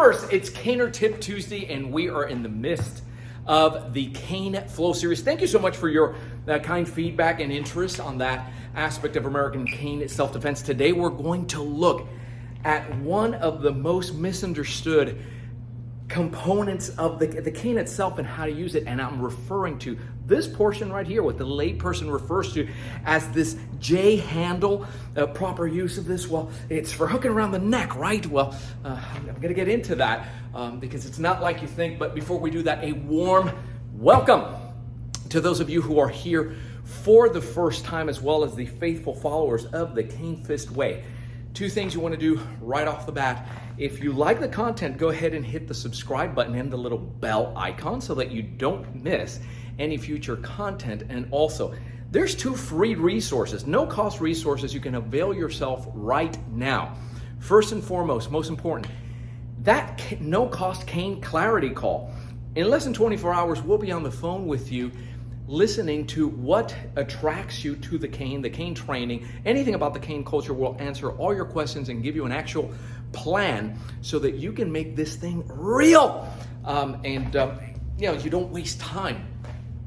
Caneverse, it's Caner Tip Tuesday, and we are in the midst of the CaneFlow series. Thank you so much for your kind feedback and interest on that aspect of American cane self-defense. Today, we're going to look at one of the most misunderstood components of the cane itself and how to use it, and I'm referring to this portion right here, what the layperson refers to as this J handle. Proper use of this, well, it's for hooking around the neck, right? Well, I'm going to get into that because it's not like you think, but before we do that, a warm welcome to those of you who are here for the first time, as well as the faithful followers of the Cane Fist Way. Two things you want to do right off the bat. If you like the content, go ahead and hit the subscribe button and the little bell icon so that you don't miss any future content. And also, there's 2 free resources, no-cost resources you can avail yourself right now. First and foremost, most important, that no-cost cane clarity call. In less than 24 hours, we'll be on the phone with you listening to what attracts you to the cane training, anything about the cane culture. We'll answer all your questions and give you an actual plan so that you can make this thing real. You don't waste time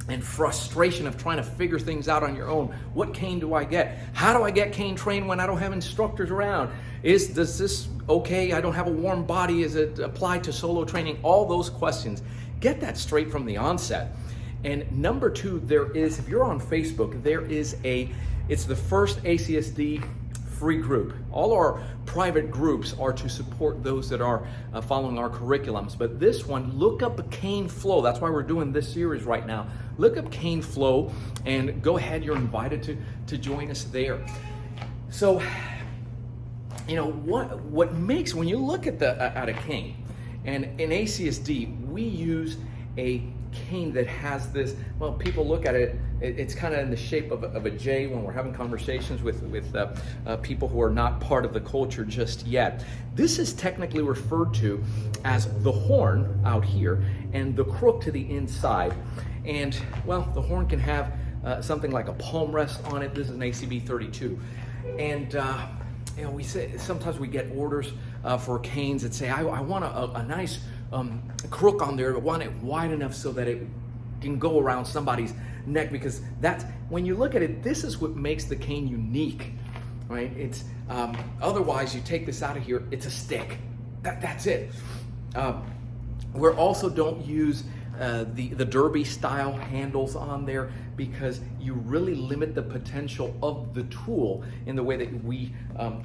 and frustration of trying to figure things out on your own. What cane do I get? How do I get cane trained when I don't have instructors around? Does this okay? I don't have a warm body. Is it applied to solo training? All those questions. Get that straight from the onset. And number 2, if you're on Facebook, it's the first ACSD free group. All our private groups are to support those that are following our curriculums. But this one, look up CaneFlow. That's why we're doing this series right now. Look up CaneFlow and go ahead. You're invited to join us there. So, what makes, when you look at a cane, and in ACSD, we use a cane that has this, well, people look at it, it's kind of in the shape of a J when we're having conversations with people who are not part of the culture just yet. This is technically referred to as the horn out here and the crook to the inside. And, well, the horn can have something like a palm rest on it. This is an ACB 32. And, we say, sometimes we get orders for canes that say, I want a nice crook on there, but want it wide enough so that it can go around somebody's neck, because that's, when you look at it, this is what makes the cane unique, right? It's otherwise you take this out of here, it's a stick. That's it. We also don't use the derby style handles on there because you really limit the potential of the tool in the way that we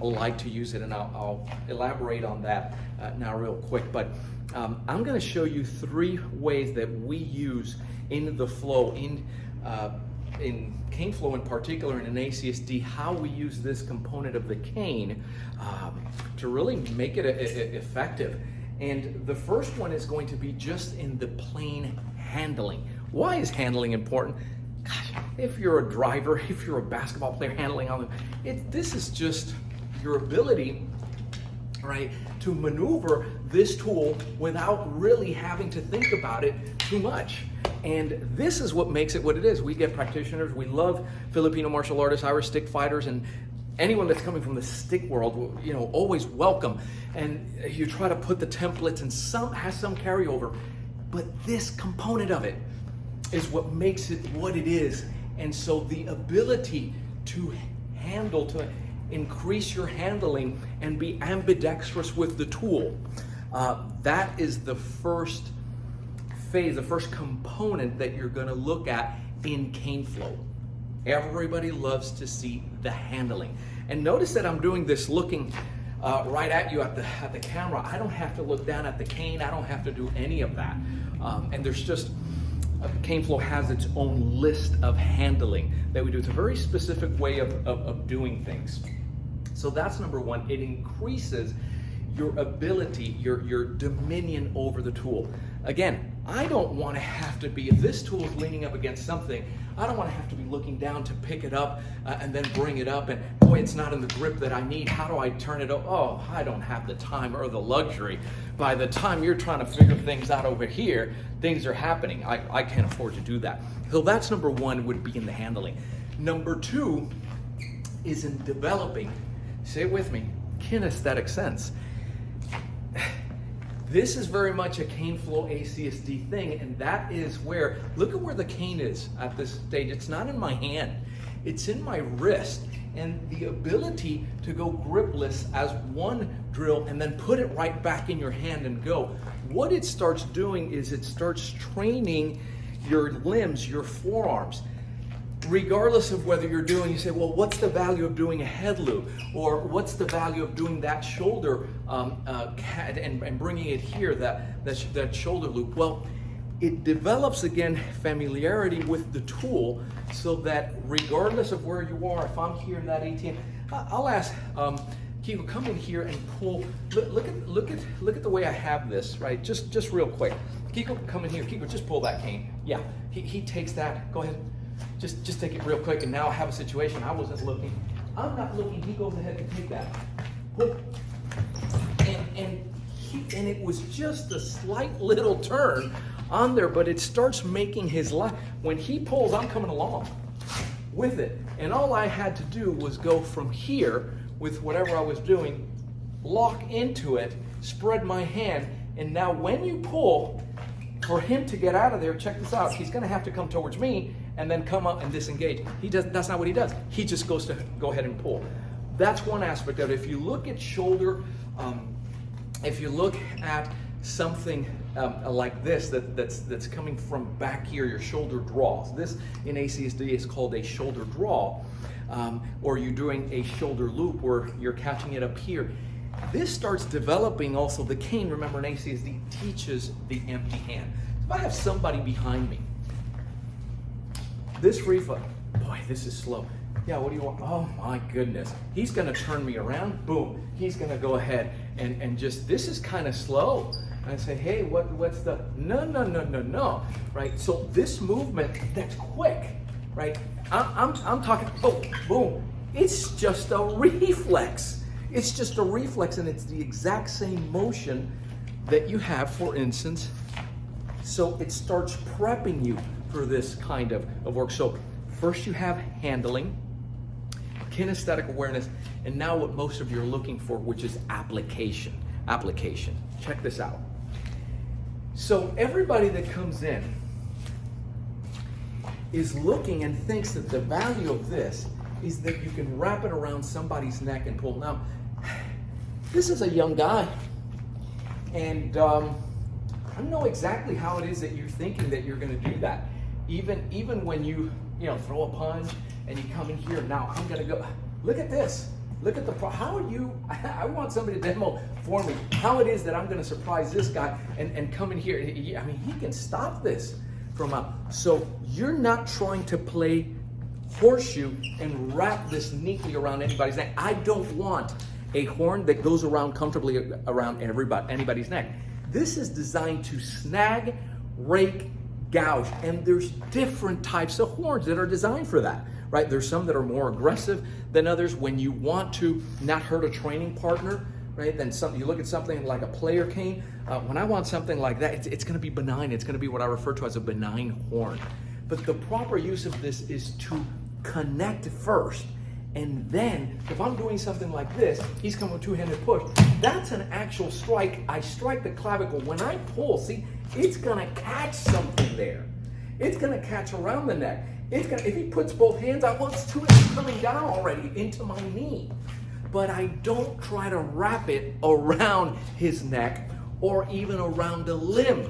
like to use it, and I'll elaborate on that now real quick. But I'm going to show you 3 ways that we use in the flow, in CaneFlow in particular, and in ACSD, how we use this component of the cane to really make it effective. And the first one is going to be just in the plain handling. Why is handling important? Gosh, if you're a driver, if you're a basketball player, handling on them, this is just your ability, right, to maneuver this tool without really having to think about it too much. And this is what makes it what it is. We get practitioners. We love Filipino martial artists, Irish stick fighters, and anyone that's coming from the stick world, always welcome. And you try to put the templates, and some has some carryover, but this component of it is what makes it what it is. And so the ability to handle, to increase your handling and be ambidextrous with the tool, that is the first phase, the first component that you're going to look at in CaneFlow. Everybody loves to see the handling. And notice that I'm doing this looking right at you at the camera. I don't have to look down at the cane. I don't have to do any of that. And there's just, CaneFlow has its own list of handling that we do. It's a very specific way of doing things. So that's number 1. It increases your ability, your dominion over the tool. Again, I don't want to have to be, if this tool is leaning up against something, I don't want to have to be looking down to pick it up and then bring it up, and boy, it's not in the grip that I need. How do I turn it up? Oh, I don't have the time or the luxury. By the time you're trying to figure things out over here, things are happening. I can't afford to do that. So that's number 1, would be in the handling. Number 2 is in developing, say it with me, kinesthetic sense. This is very much a CaneFlow ACSD thing, and that is where, look at where the cane is at this stage. It's not in my hand, it's in my wrist. And the ability to go gripless as one drill and then put it right back in your hand and go. What it starts doing is it starts training your limbs, your forearms. Regardless of whether you're doing, you say, well, what's the value of doing a head loop? Or what's the value of doing that shoulder and bringing it here, that shoulder loop? Well, it develops, again, familiarity with the tool so that regardless of where you are, if I'm here in that ATM, I'll ask Kiko, come in here and pull. Look at the way I have this, right? Just real quick. Kiko, come in here. Kiko, just pull that cane. Yeah, he takes that. Go ahead. Just take it real quick, and now I have a situation. I wasn't looking. I'm not looking. He goes ahead and take that. Pull. And it was just a slight little turn on there, but it starts making his life. When he pulls, I'm coming along with it. And all I had to do was go from here with whatever I was doing, lock into it, spread my hand, and now when you pull, for him to get out of there, check this out, he's gonna have to come towards me and then come up and disengage. That's not what he does. He just goes to go ahead and pull. That's one aspect of it. If you look at shoulder, if you look at something like this that's coming from back here, your shoulder draws. This in ACSD is called a shoulder draw, or you're doing a shoulder loop where you're catching it up here. This starts developing also the cane. Remember, in ACSD teaches the empty hand. If I have somebody behind me, this reflex, boy, this is slow. Yeah, what do you want? Oh my goodness. He's gonna turn me around, boom. He's gonna go ahead and just, this is kind of slow. And I say, hey, what's the, no, right? So this movement, that's quick, right? I'm talking, oh, boom. It's just a reflex. It's just a reflex, and it's the exact same motion that you have, for instance. So it starts prepping you for this kind of work. So first you have handling, kinesthetic awareness, and now what most of you are looking for, which is application. Application. Check this out. So everybody that comes in is looking and thinks that the value of this is that you can wrap it around somebody's neck and pull. Now, this is a young guy, and I don't know exactly how it is that you're thinking that you're going to do that. Even when you throw a punch and you come in here. Now I'm going to go. Look at this. Look at how are you? I want somebody to demo for me how it is that I'm going to surprise this guy and come in here. I mean, he can stop this from out. So you're not trying to play horseshoe and wrap this neatly around anybody's neck. I don't want a horn that goes around comfortably around anybody's neck. This is designed to snag, rake, gouge, and there's different types of horns that are designed for that, right? There's some that are more aggressive than others. When you want to not hurt a training partner, right? Then you look at something like a player cane. When I want something like that, it's going to be benign. It's going to be what I refer to as a benign horn. But the proper use of this is to connect first. And then, if I'm doing something like this, he's coming with two-handed push. That's an actual strike. I strike the clavicle. When I pull, see, it's gonna catch something there. It's gonna catch around the neck. If he puts both hands out, well, it's too much coming down already into my knee. But I don't try to wrap it around his neck or even around the limb.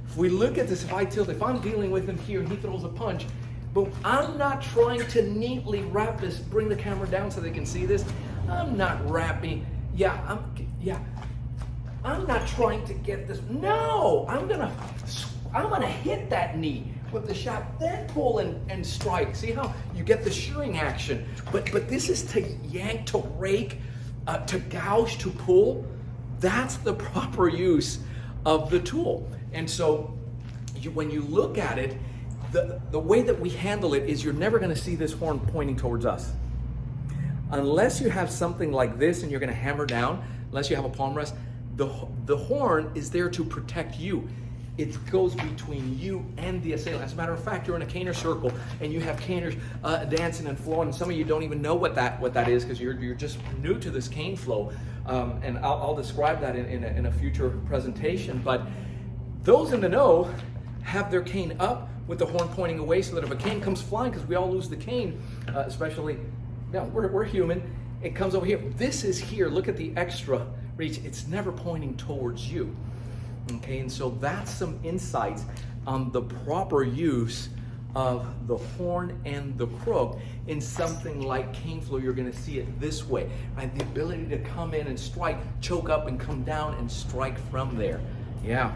If we look at this, if I'm dealing with him here and he throws a punch, but I'm not trying to neatly wrap this. Bring the camera down so they can see this. I'm not wrapping. I'm not trying to get this. No, I'm gonna hit that knee with the shot, then pull and strike. See how you get the shearing action? But this is to yank, to rake, to gouge, to pull. That's the proper use of the tool. And so when you look at it, the way that we handle it is you're never going to see this horn pointing towards us. Unless you have something like this and you're going to hammer down, unless you have a palm rest, the horn is there to protect you. It goes between you and the assailant. As a matter of fact, you're in a caner circle and you have caners dancing and flowing. And some of you don't even know what that is because you're just new to this CaneFlow. And I'll describe that in a future presentation. But those in the know have their cane up with the horn pointing away so that if a cane comes flying, because we all lose the cane, especially, we're human, it comes over here. This is here. Look at the extra reach. It's never pointing towards you. Okay, and so that's some insights on the proper use of the horn and the crook in something like CaneFlow. You're going to see it this way, right? The ability to come in and strike, choke up, and come down and strike from there. Yeah.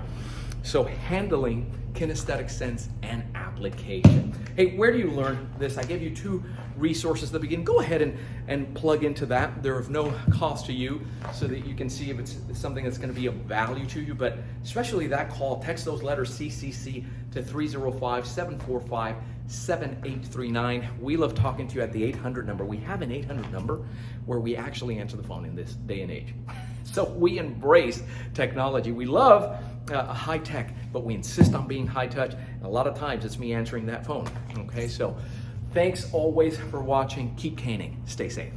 So handling kinesthetic sense and application. Hey, where do you learn this? I gave you 2 resources at the beginning. Go ahead and plug into that. They're of no cost to you so that you can see if it's something that's going to be of value to you. But especially that call, text those letters CCC to 305-745-7839. We love talking to you at the 800 number. We have an 800 number where we actually answer the phone in this day and age. So we embrace technology. We love high tech, but we insist on being high touch. And a lot of times it's me answering that phone. Okay, so thanks always for watching. Keep caning. Stay safe.